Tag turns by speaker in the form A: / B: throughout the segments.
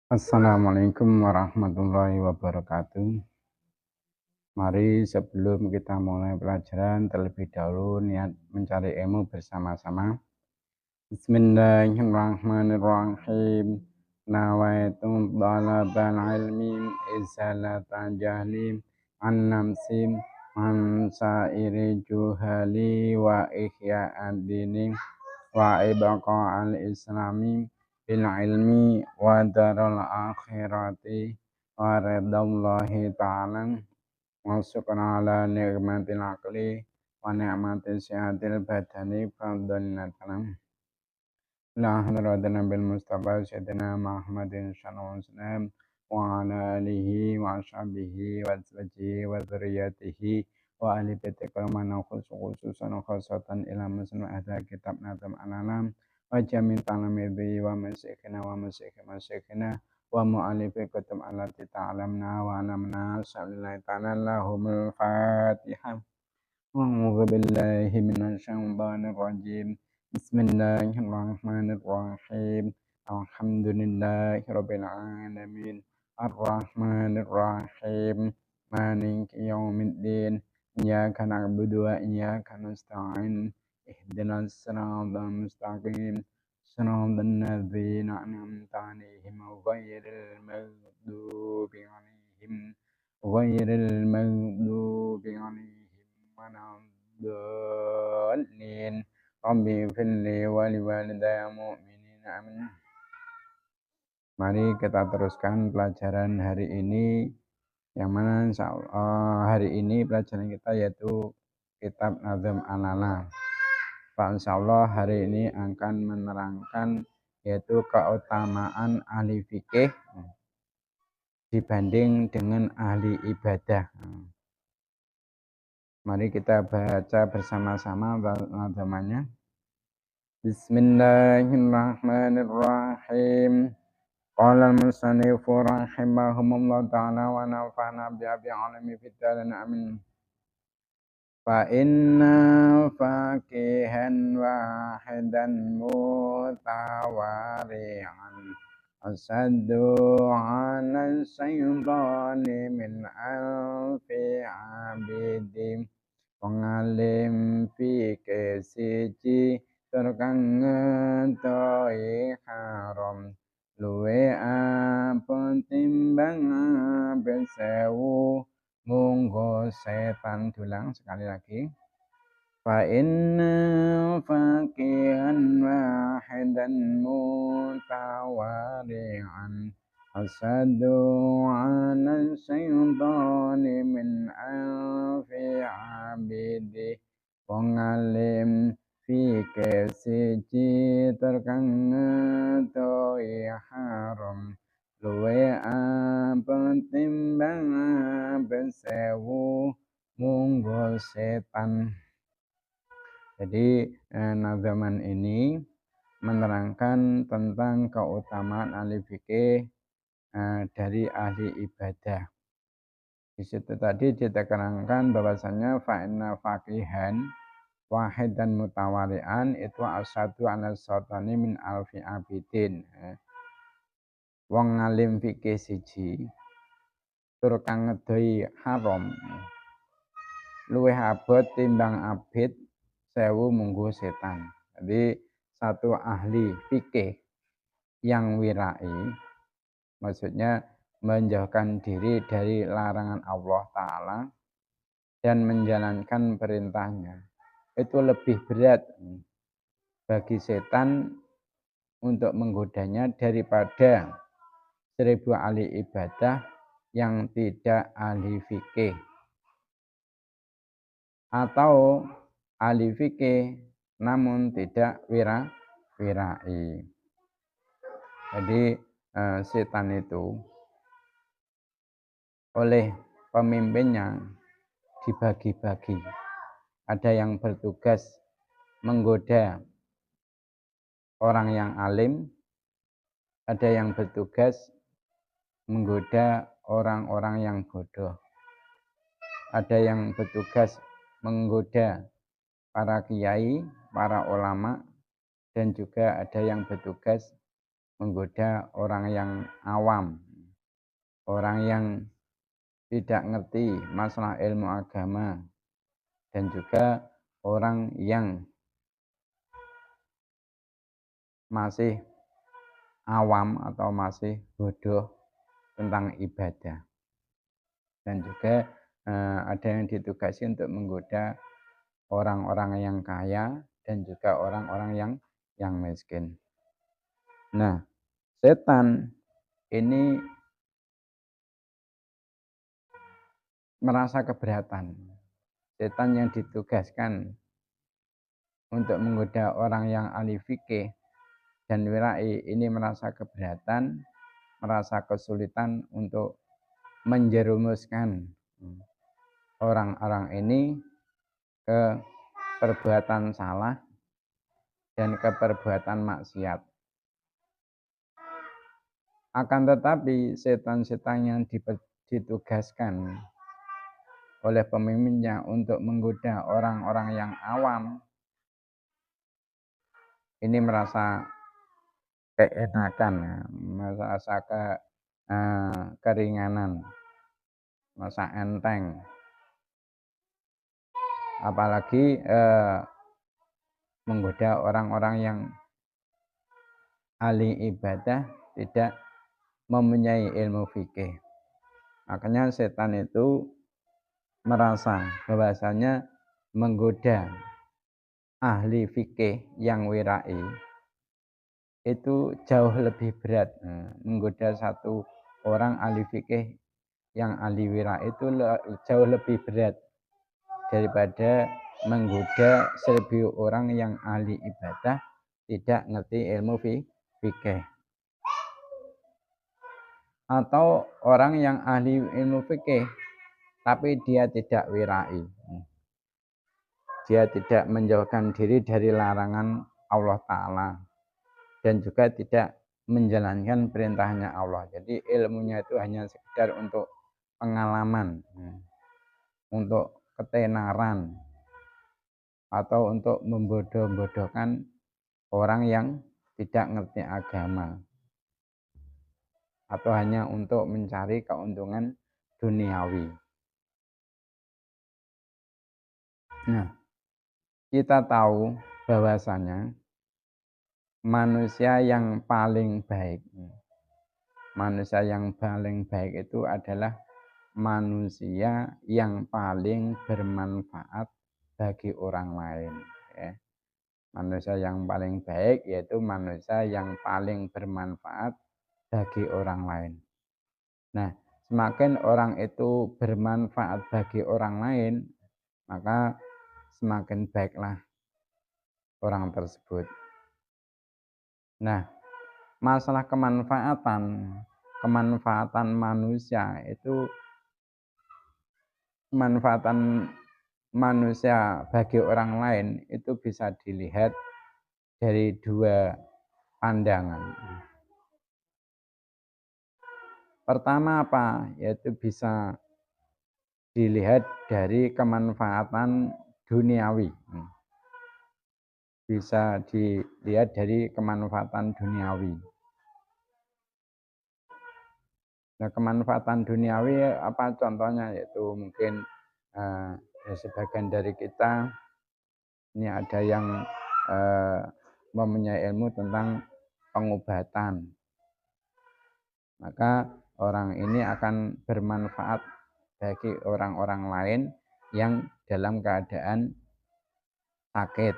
A: Assalamualaikum warahmatullahi wabarakatuh. Mari sebelum kita mulai pelajaran terlebih dahulu niat mencari ilmu bersama-sama. Bismillahirrahmanirrahim. Nawaitu talabal ilmi izalatan jahlim an namsim an sairi juhali wa ihya'ad dini wa ibqa al-islami bil ilmi wa daral akhirati wa ridallahi ta'ala wa syukran ala ni'matil aqli wa ni'matis sihatil badani fadlnatalam la hadratina bil mustafa sayyidina Muhammadin sallallahu alaihi wasallam wa ala alihi wa ashabihi wa azwajihi wa dzurriyyatihi wa ahli baiti mana khususan khasatan ila muslim ahli kitab nazam ananam wa jamin talamidhi wa masyikhina wa mu'alifi kutub alati ta'alamna wa anamna sallallahu ta'ala lahumul fatihah wa a'udzu billahi minasy syaithanir rajim. Bismillahirrahmanirrahim. Alhamdulillahirabbil alamin. Arrahmanir rahim. Maliki yaumiddin. Iyyaka na'budu wa iyyaka nasta'in. Ihdinas siratal mustaqim. Siratal ladzina an'amta 'alaihim ghairil maghdubi 'alaihim waladdallin. Rabbi firli wa liwalidayya mu'minin amin. Mari kita teruskan pelajaran hari ini, yang mana insyaallah hari ini pelajaran kita yaitu kitab Nazm Anana. Pak insyaallah hari ini akan menerangkan yaitu keutamaan ahli fikih dibanding dengan ahli ibadah. Mari kita baca bersama-sama nazmannya. Bismillahirrahmanirrahim. Qala al-musannifu rahimahumullah ta'ala wa nafa'na bi'abi alami fid-darin amin. Fa inna faqihan wahidan mutawari'an asaddu 'ala syaitani min alfi 'abidin. Pengalim fikih siji terkang ngetoi haram luwe apun timbang abel sewu munggo setan. Dulang sekali lagi. Fa inna faqihan wahidan mutawari'an asadu 'ala syaitani min alfi 'abidi. Pengalim fikih siji terkang ngetoi haram luwe apun timbang abel sewu munggo setan. Jadi nazaman ini menerangkan tentang keutamaan ahli fikih dari ahli ibadah. Di situ tadi diterangkan bahwasanya fa'inna faqihan wahid dan mutawari'an itu asadu 'ala syaitani min alfi abidin. Wong ngalim fikih siji tur kang ngedoi haram luwih abot timbang abid sewu munggo setan. Jadi satu ahli fikih yang wirai, maksudnya menjauhkan diri dari larangan Allah Ta'ala dan menjalankan perintahnya, itu lebih berat bagi setan untuk menggodanya daripada 1000 ahli ibadah yang tidak ahli fikih, atau ahli fikih namun tidak wirai. Jadi setan itu oleh pemimpinnya dibagi-bagi. Ada yang bertugas menggoda orang yang alim, ada yang bertugas menggoda orang-orang yang bodoh, ada yang bertugas menggoda para kiai, para ulama, dan juga ada yang bertugas menggoda orang yang awam, orang yang tidak ngerti masalah ilmu agama, dan juga orang yang masih awam atau masih bodoh tentang ibadah. Dan juga ada yang ditugasi untuk menggoda orang-orang yang kaya dan juga orang-orang yang miskin. Nah, setan ini merasa keberatan. Setan yang ditugaskan untuk menggoda orang yang ahli fikih dan wirai ini merasa keberatan, merasa kesulitan untuk menjerumuskan orang-orang ini ke perbuatan salah dan ke perbuatan maksiat. Akan tetapi setan-setan yang ditugaskan oleh pemimpinnya untuk menggoda orang-orang yang awam ini merasa keenakan, merasa keringanan, merasa enteng. Apalagi menggoda orang-orang yang ahli ibadah tidak mempunyai ilmu fikih. Makanya setan itu merasa bahwasanya menggoda ahli fikih yang wirai itu jauh lebih berat. Menggoda satu orang ahli fikih yang ahli wirai itu jauh lebih berat daripada menggoda 1000 orang yang ahli ibadah tidak ngerti ilmu fikih. Atau orang yang ahli ilmu fikih tapi dia tidak wirai. Dia tidak menjauhkan diri dari larangan Allah Ta'ala dan juga tidak menjalankan perintahnya Allah. Jadi ilmunya itu hanya sekedar untuk pengalaman, untuk ketenaran, atau untuk membodoh-bodohkan orang yang tidak ngerti agama, atau hanya untuk mencari keuntungan duniawi. Nah, kita tahu bahwasanya manusia yang paling baik itu adalah manusia yang paling bermanfaat bagi orang lain. Manusia yang paling baik yaitu manusia yang paling bermanfaat bagi orang lain. Nah, semakin orang itu bermanfaat bagi orang lain, maka semakin baiklah orang tersebut. Nah, masalah kemanfaatan manusia itu, kemanfaatan manusia bagi orang lain itu bisa dilihat dari dua pandangan. Pertama apa? Yaitu bisa dilihat dari kemanfaatan duniawi. Bisa dilihat dari kemanfaatan duniawi. Nah, kemanfaatan duniawi apa contohnya? Yaitu mungkin sebagian dari kita ini ada yang mempunyai ilmu tentang pengobatan. Maka orang ini akan bermanfaat bagi orang-orang lain yang dalam keadaan sakit.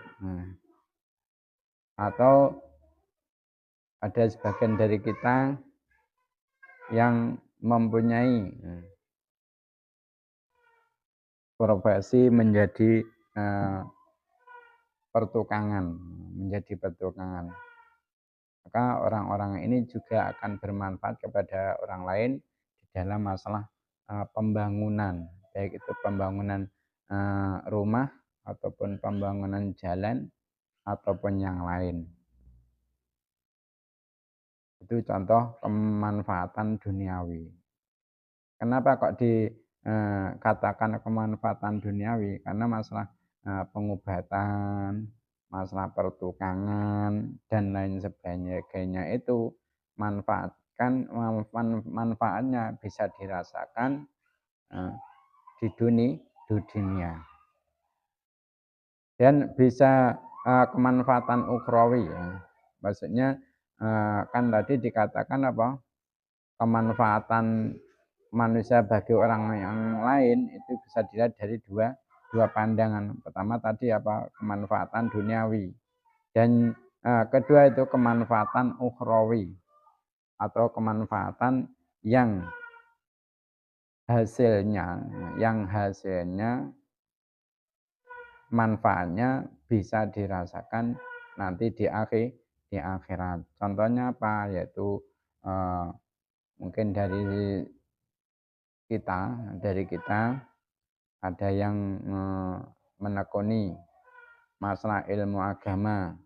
A: Atau ada sebagian dari kita yang mempunyai profesi menjadi pertukangan. Maka orang-orang ini juga akan bermanfaat kepada orang lain di dalam masalah pembangunan, baik itu pembangunan rumah ataupun pembangunan jalan ataupun yang lain. Itu contoh kemanfaatan duniawi. Kenapa kok dikatakan kemanfaatan duniawi? Karena masalah pengobatan, masalah pertukangan dan lain sebagainya itu manfaatnya bisa dirasakan di dunia. Dan bisa kemanfaatan ukhrawi ya. Maksudnya kan tadi dikatakan apa? Kemanfaatan manusia bagi orang yang lain itu bisa dilihat dari dua pandangan. Pertama tadi apa? Kemanfaatan duniawi. Dan kedua itu kemanfaatan ukhrawi atau kemanfaatan yang hasilnya manfaatnya bisa dirasakan nanti di akhirat. Contohnya apa? Yaitu mungkin dari kita ada yang menekuni masalah ilmu agama,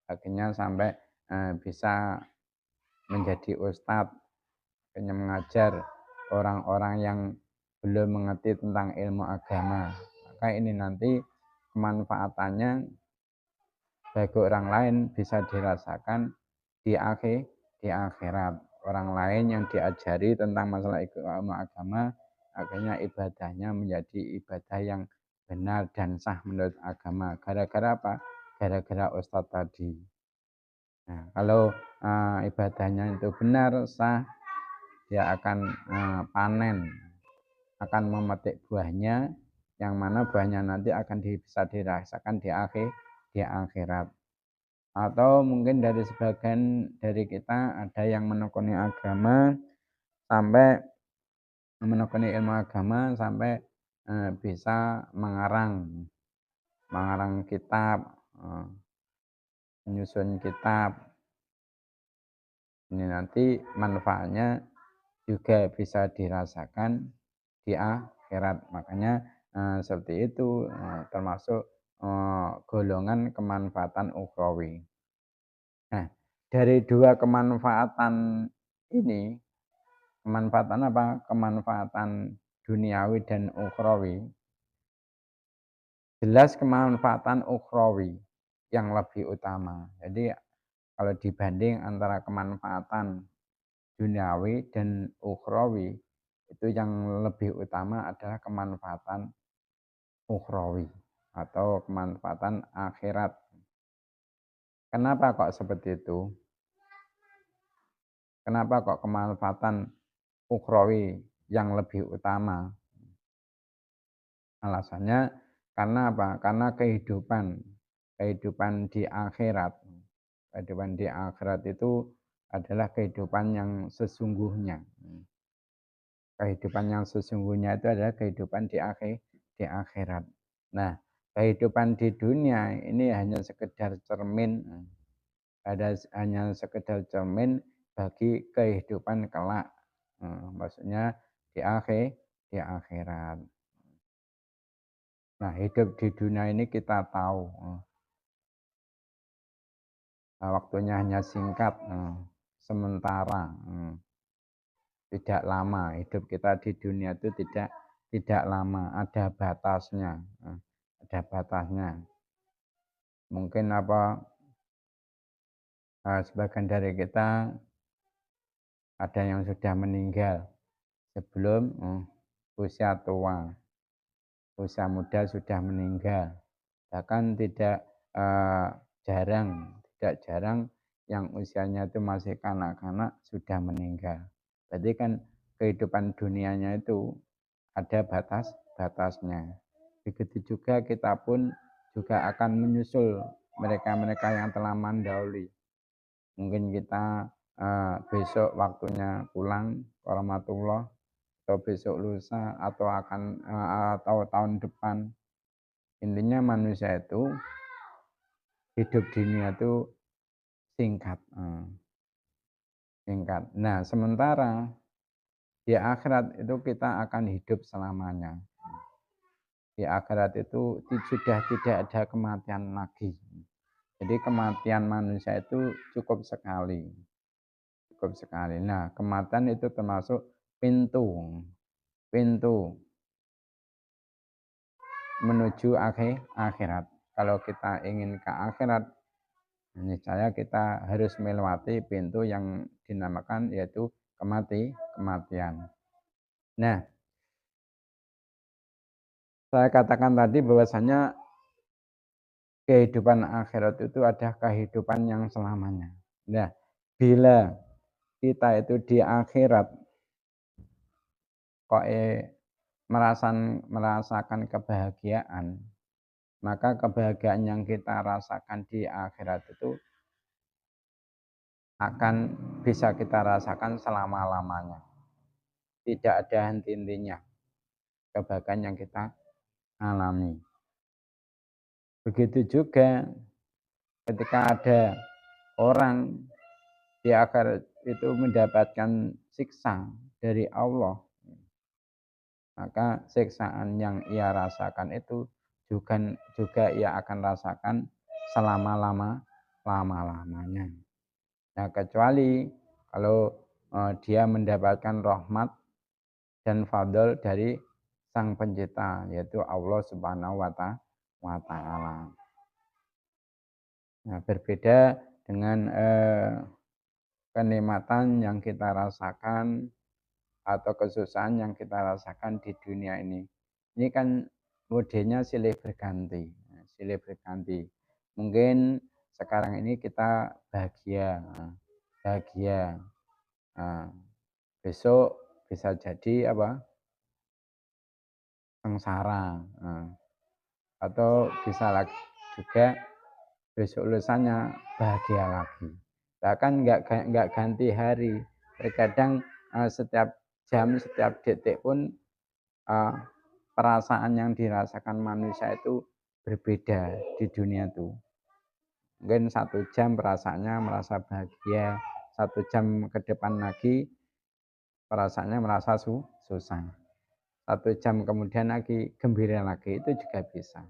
A: akhirnya sampai bisa menjadi ustadz, akhirnya mengajar orang-orang yang belum mengerti tentang ilmu agama. Maka ini nanti kemanfaatannya bagi orang lain bisa dirasakan di akhirat. Orang lain yang diajari tentang masalah ilmu agama, akhirnya ibadahnya menjadi ibadah yang benar dan sah menurut agama. Gara-gara apa? Gara-gara ustadz tadi. Nah, kalau ibadahnya itu benar, sah, dia akan panen, akan memetik buahnya, yang mana buahnya nanti akan bisa dirasakan di akhirat. Atau mungkin dari sebagian dari kita ada yang menekuni agama sampai menekuni ilmu agama sampai bisa mengarang kitab, menyusun kitab. Ini nanti manfaatnya juga bisa dirasakan di akhirat. Makanya seperti itu termasuk golongan kemanfaatan ukhrawi. Nah, dari dua kemanfaatan ini, kemanfaatan apa? Kemanfaatan duniawi dan ukhrawi. Jelas kemanfaatan ukhrawi yang lebih utama. Jadi kalau dibanding antara kemanfaatan duniawi dan ukhrawi, itu yang lebih utama adalah kemanfaatan ukhrawi atau kemanfaatan akhirat. Kenapa kok seperti itu? Kenapa kok kemanfaatan ukhrawi yang lebih utama? Alasannya karena apa? Karena kehidupan di akhirat. Kehidupan di akhirat itu adalah kehidupan yang sesungguhnya. Kehidupan yang sesungguhnya itu adalah kehidupan di akhirat. Nah, kehidupan di dunia ini hanya sekedar cermin, hanya sekedar cermin bagi kehidupan kelak. Maksudnya di akhirat. Nah, hidup di dunia ini kita tahu waktunya hanya singkat, sementara, tidak lama. Hidup kita di dunia itu tidak lama, ada batasnya, ada batasnya. Mungkin apa sebagian dari kita ada yang sudah meninggal sebelum usia tua, usia muda sudah meninggal. Bahkan tidak jarang yang usianya itu masih kanak-kanak sudah meninggal. Berarti kan kehidupan dunianya itu ada batasnya. Begitu juga kita pun juga akan menyusul mereka-mereka yang telah mendahului. Mungkin kita besok waktunya pulang ke rahmatullah, atau besok lusa, atau tahun depan. Intinya manusia itu hidup di dunia itu singkat. Nah, sementara di akhirat itu kita akan hidup selamanya. Di akhirat itu sudah tidak ada kematian lagi. Jadi kematian manusia itu cukup sekali. Nah, kematian itu termasuk pintu menuju akhirat. Kalau kita ingin ke akhirat, niscaya kita harus melewati pintu yang dinamakan yaitu kematian. Nah, saya katakan tadi bahwasanya kehidupan akhirat itu ada kehidupan yang selamanya. Nah, bila kita itu di akhirat kok merasakan kebahagiaan, maka kebahagiaan yang kita rasakan di akhirat itu akan bisa kita rasakan selama-lamanya. Tidak ada henti-hentinya kebahagiaan yang kita alami. Begitu juga ketika ada orang di akhirat itu mendapatkan siksa dari Allah, maka siksaan yang ia rasakan itu juga ia akan rasakan selama-lamanya. Nah, kecuali kalau dia mendapatkan rahmat dan fadl dari Sang Pencipta, yaitu Allah Subhanahu wa Ta'ala. Nah, berbeda dengan kenikmatan yang kita rasakan atau kesusahan yang kita rasakan di dunia ini. Ini kan modelnya silih berganti, silih berganti. Mungkin sekarang ini kita bahagia. Nah, besok bisa jadi apa? Sengsara. Nah, atau bisa lagi juga besok lusanya bahagia lagi. Bahkan nggak ganti hari. Terkadang setiap jam, setiap detik pun perasaan yang dirasakan manusia itu berbeda di dunia itu. Mungkin 1 jam perasaannya merasa bahagia, 1 jam ke depan lagi perasaannya merasa susah. 1 jam kemudian lagi gembira lagi, itu juga bisa.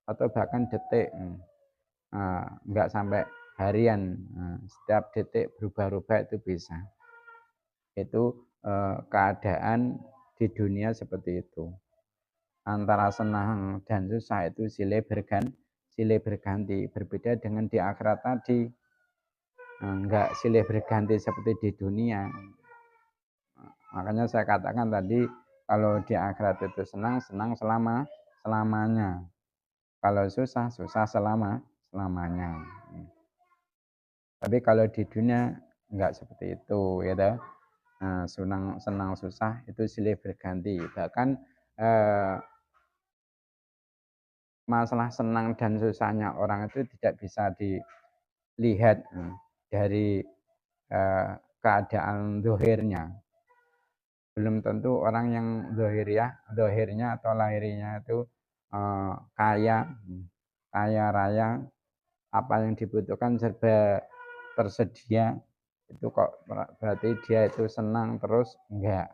A: Atau bahkan detik, nggak sampai harian, setiap detik berubah-ubah itu bisa. Itu keadaan di dunia seperti itu. Antara senang dan susah itu silih berganti. Berbeda dengan di akhirat tadi, enggak silih berganti seperti di dunia. Makanya saya katakan tadi, kalau di akhirat itu senang selamanya. Kalau susah selamanya. Tapi kalau di dunia enggak seperti itu, ya toh. Senang susah itu silih berganti. Bahkan masalah senang dan susahnya orang itu tidak bisa dilihat dari keadaan zahirnya. Belum tentu orang yang zahirnya atau lahirnya itu kaya raya, apa yang dibutuhkan serba tersedia, itu kok berarti dia itu senang terus? Enggak,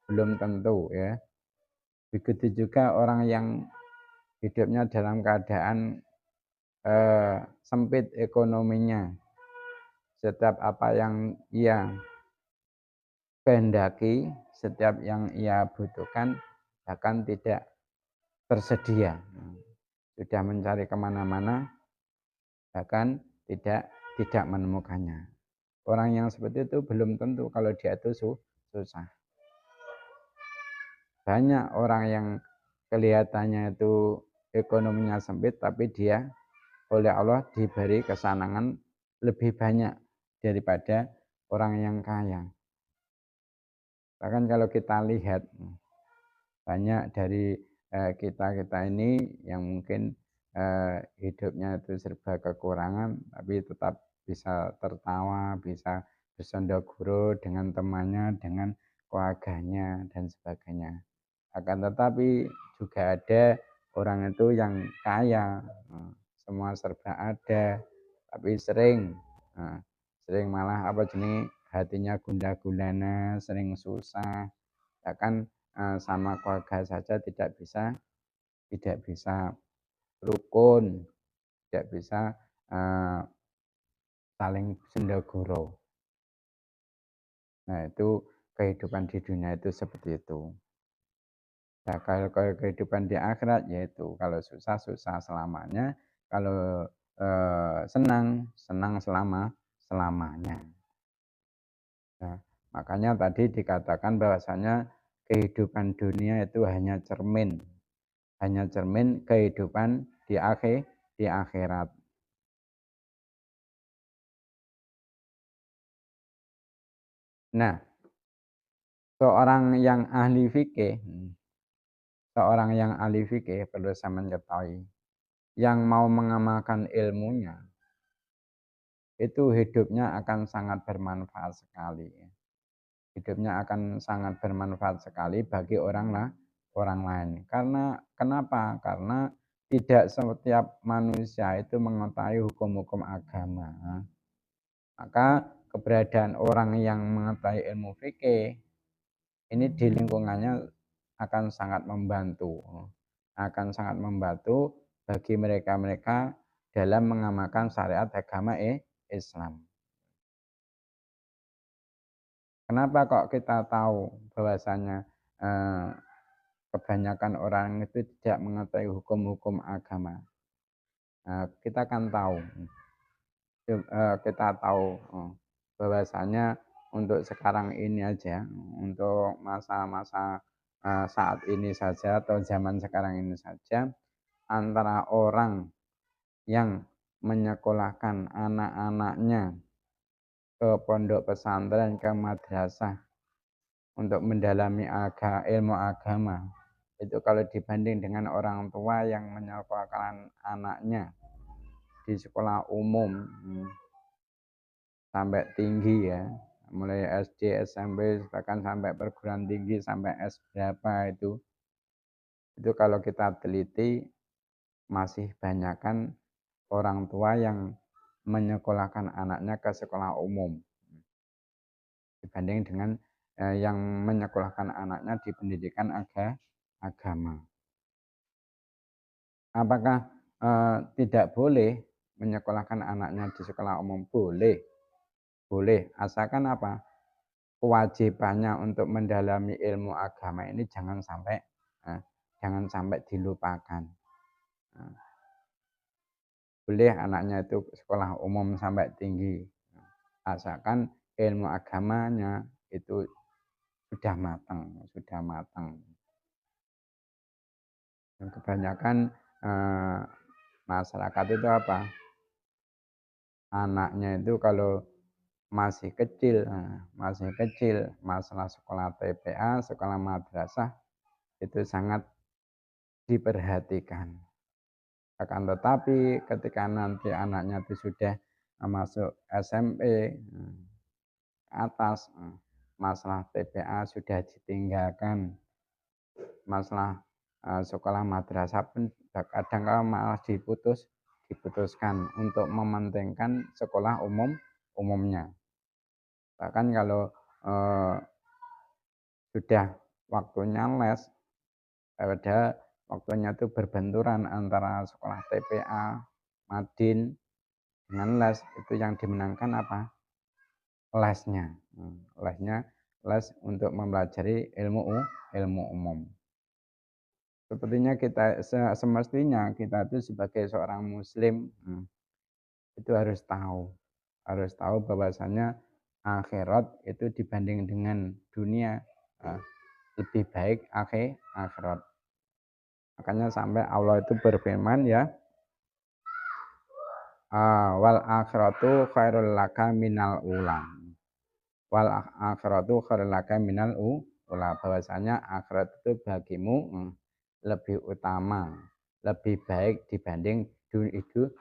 A: belum tentu ya. Begitu juga orang yang hidupnya dalam keadaan sempit ekonominya, setiap apa yang ia kehendaki, setiap yang ia butuhkan bahkan tidak tersedia. Sudah mencari kemana-mana bahkan tidak menemukannya. Orang yang seperti itu belum tentu kalau dia itu susah. Banyak orang yang kelihatannya itu ekonominya sempit, tapi dia oleh Allah diberi kesenangan lebih banyak daripada orang yang kaya. Bahkan kalau kita lihat banyak dari kita ini yang mungkin hidupnya itu serba kekurangan, tapi tetap bisa tertawa, bisa bersandaguro dengan temannya, dengan keluarganya dan sebagainya. Akan tetapi juga ada orang itu yang kaya, semua serba ada, tapi sering malah hatinya gundah gulana, sering susah, bahkan sama keluarga saja tidak bisa rukun, tidak bisa saling sendaguro. Nah, itu kehidupan di dunia itu seperti itu. Nah, kalau kehidupan di akhirat yaitu kalau susah selamanya, kalau senang selamanya. Nah, makanya tadi dikatakan bahwasanya kehidupan dunia itu hanya cermin kehidupan di akhirat. Nah, seorang yang ahli fikih, seorang yang ahli fikih perlu saya mengetahui, yang mau mengamalkan ilmunya itu hidupnya akan sangat bermanfaat sekali. Hidupnya akan sangat bermanfaat sekali bagi orang lain. Karena kenapa? Karena tidak setiap manusia itu mengetahui hukum-hukum agama. Maka keberadaan orang yang mengetahui ilmu fikih ini di lingkungannya akan sangat membantu. Akan sangat membantu bagi mereka-mereka dalam mengamalkan syariat agama Islam. Kenapa kok kita tahu bahwasanya kebanyakan orang itu tidak mengetahui hukum-hukum agama? Kita kan tahu, kita tahu bahwasanya untuk sekarang ini aja, untuk masa-masa saat ini saja atau zaman sekarang ini saja, antara orang yang menyekolahkan anak-anaknya ke pondok pesantren, ke madrasah untuk mendalami ilmu agama, itu kalau dibanding dengan orang tua yang menyekolahkan anaknya di sekolah umum sampai tinggi ya, mulai SD, SMP, bahkan sampai perguruan tinggi, sampai S berapa itu kalau kita teliti masih banyakkan orang tua yang menyekolahkan anaknya ke sekolah umum dibanding dengan yang menyekolahkan anaknya di pendidikan agama. Apakah tidak boleh menyekolahkan anaknya di sekolah umum? Boleh, boleh. Asalkan apa? Kewajibannya untuk mendalami ilmu agama ini jangan sampai dilupakan. Boleh anaknya itu sekolah umum sampai tinggi, asalkan ilmu agamanya itu sudah matang, sudah matang. Dan kebanyakan masyarakat itu apa? Anaknya itu kalau masih kecil, masalah sekolah TPA, sekolah madrasah itu sangat diperhatikan. Akan tetapi ketika nanti anaknya itu sudah masuk SMP atas, masalah TPA sudah ditinggalkan, masalah sekolah madrasah pun kadang malah diputuskan untuk mementingkan sekolah umumnya. Bahkan kalau sudah waktunya les, pada waktunya itu berbenturan antara sekolah TPA, Madin dengan les, itu yang dimenangkan apa? Lesnya. Les untuk mempelajari ilmu umum. Sepertinya semestinya kita itu sebagai seorang muslim itu harus tahu bahwasanya akhirat itu dibanding dengan dunia lebih baik akhirat. Makanya sampai Allah itu berfirman ya, wal akhiratu khairul laka minal ula. Wal akhiratu khairul laka minal ula. Bahwasanya akhirat itu bagimu lebih utama, lebih baik dibanding dunia.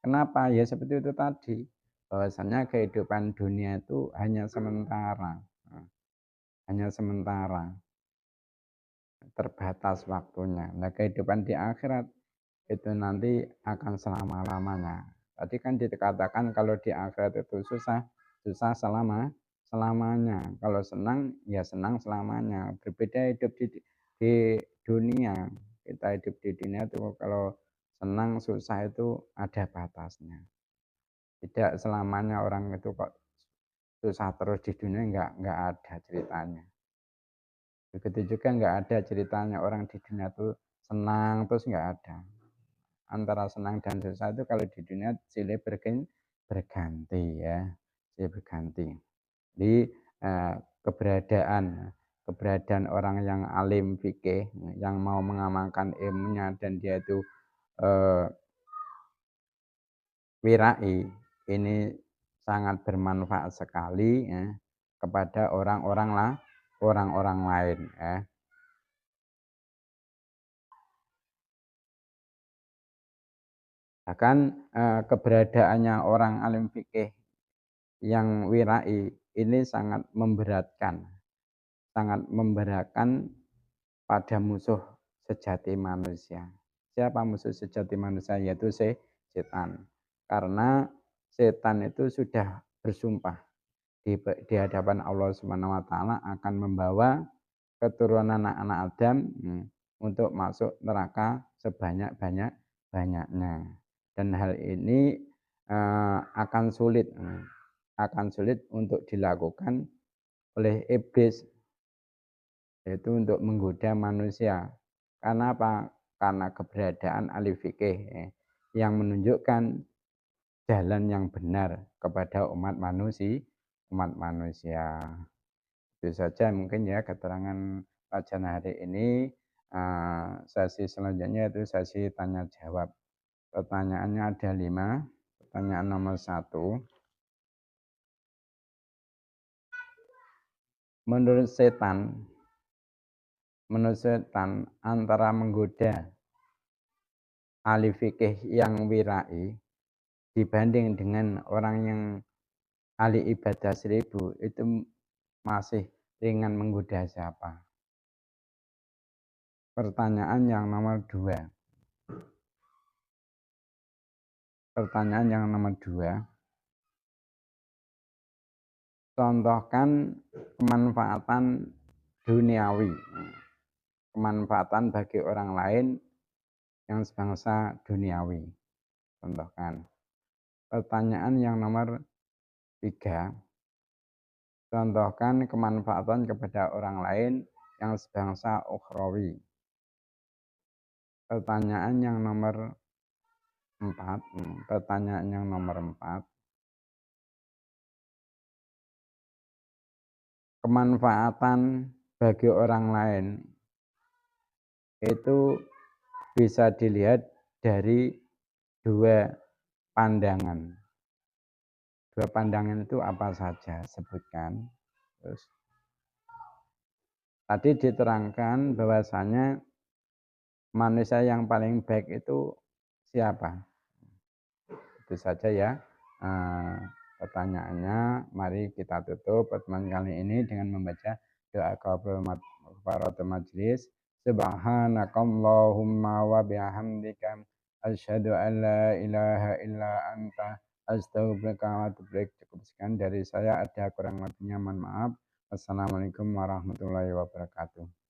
A: Kenapa? Ya seperti itu tadi. Bahwasanya kehidupan dunia itu hanya sementara. Hanya sementara. Terbatas waktunya. Nah, kehidupan di akhirat itu nanti akan selama-lamanya. Tadi kan dikatakan kalau di akhirat itu susah selamanya. Kalau senang, ya senang selamanya. Berbeda hidup di dunia. Kita hidup di dunia itu kalau senang, susah itu ada batasnya. Tidak selamanya orang itu kok susah terus di dunia, enggak ada ceritanya. Begitu juga enggak ada ceritanya orang di dunia itu senang terus enggak ada. antara senang dan susah itu kalau di dunia silih berganti ya, silih berganti. Jadi keberadaan orang yang alim fikih, yang mau mengamalkan ilmunya dan dia itu wirai, ini sangat bermanfaat sekali ya, kepada orang-orang lain ya. Bahkan keberadaannya orang alim fikih yang wirai ini sangat memberatkan pada musuh sejati manusia. Siapa musuh sejati manusia? Yaitu setan. Karena setan itu sudah bersumpah di hadapan Allah Subhanahu wa taala akan membawa keturunan anak-anak Adam untuk masuk neraka sebanyak-banyaknya. Dan hal ini akan sulit untuk dilakukan oleh iblis, yaitu untuk menggoda manusia. Karena apa? Karena keberadaan ahli fikih yang menunjukkan jalan yang benar kepada umat manusia. Itu saja mungkin ya keterangan kajian hari ini. Sesi selanjutnya itu sesi tanya jawab. Pertanyaannya ada 5. Pertanyaan nomor 1. Menurut setan antara menggoda ahli fikih yang wirai dibanding dengan orang yang ahli ibadah 1000 itu masih ringan menggoda siapa? Pertanyaan yang nomor 2. Pertanyaan yang nomor 2. Contohkan kemanfaatan duniawi, kemanfaatan bagi orang lain yang sebangsa duniawi. Contohkan. Pertanyaan yang nomor 3. Contohkan kemanfaatan kepada orang lain yang sebangsa ukhrawi. Pertanyaan yang nomor 4. Pertanyaan yang nomor 4. Kemanfaatan bagi orang lain itu bisa dilihat dari 2 pandangan. 2 pandangan itu apa saja? Sebutkan. Terus tadi diterangkan bahwasanya manusia yang paling baik itu siapa? Itu saja ya pertanyaannya. Mari kita tutup pertemuan kali ini dengan membaca doa kafaratul majlis. Subhanakallahumma wa bihamdika asyhadu an la ilaha illa anta astaghfiruka wa atubu ilaik. Cukup sekian dari saya, ada kurang lebihnya mohon maaf. Assalamualaikum warahmatullahi wabarakatuh.